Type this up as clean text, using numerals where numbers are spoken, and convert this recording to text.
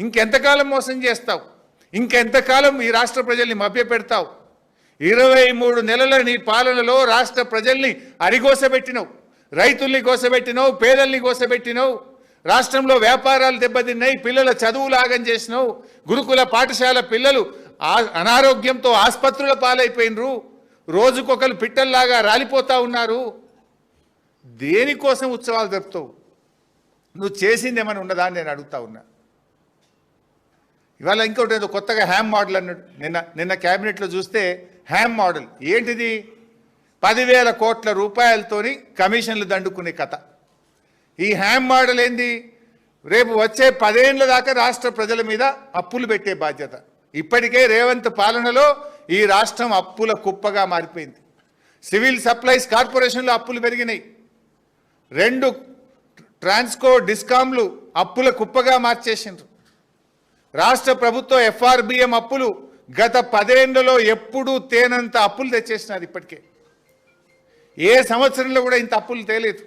ఇంకెంతకాలం మోసం చేస్తావు? ఇంకెంతకాలం ఈ రాష్ట్ర ప్రజల్ని మభ్యపెడతావు? 23 నెలల నీ పాలనలో రాష్ట్ర ప్రజల్ని అరిగోసబెట్టినావు, రైతుల్ని గోసబెట్టినావు, పేదల్ని గోసబెట్టినావు, రాష్ట్రంలో వ్యాపారాలు దెబ్బతిన్నాయి, పిల్లల చదువులు ఆగం చేసినావు, గురుకుల పాఠశాల పిల్లలు అనారోగ్యంతో ఆసుపత్రుల పాలైపోయినరు, రోజుకొకరు పిట్టల్లాగా రాలిపోతా ఉన్నారు. దేనికోసం ఉత్సవాలు జరుపుతావు? నువ్వు చేసింది ఏమైనా ఉన్నదా అని నేను అడుగుతా ఉన్నా. ఇవాళ ఇంకోటి ఏదో కొత్తగా హ్యామ్ మోడల్ అన్నాడు. నిన్న క్యాబినెట్లో చూస్తే హ్యామ్ మోడల్ ఏంటిది? 10,000 కోట్ల రూపాయలతోని కమిషన్లు దండుకునే కథ. ఈ హ్యామ్ మోడల్ ఏంది? రేపు వచ్చే 10 ఏళ్ల దాకా రాష్ట్ర ప్రజల మీద అప్పులు పెట్టే బాధ్యత. ఇప్పటికే రేవంత్ పాలనలో ఈ రాష్ట్రం అప్పుల కుప్పగా మారిపోయింది. సివిల్ సప్లైస్ కార్పొరేషన్లో అప్పులు పెరిగినాయి. 2 ట్రాన్స్కో డిస్కామ్లు అప్పుల కుప్పగా మార్చేసిండ్రు. రాష్ట్ర ప్రభుత్వ FRBM అప్పులు గత 10 ఏళ్లలో ఎప్పుడూ తేనంత అప్పులు తెచ్చేసినారు. ఇప్పటికే ఏ సంవత్సరంలో కూడా ఇంత అప్పులు తేలేదు.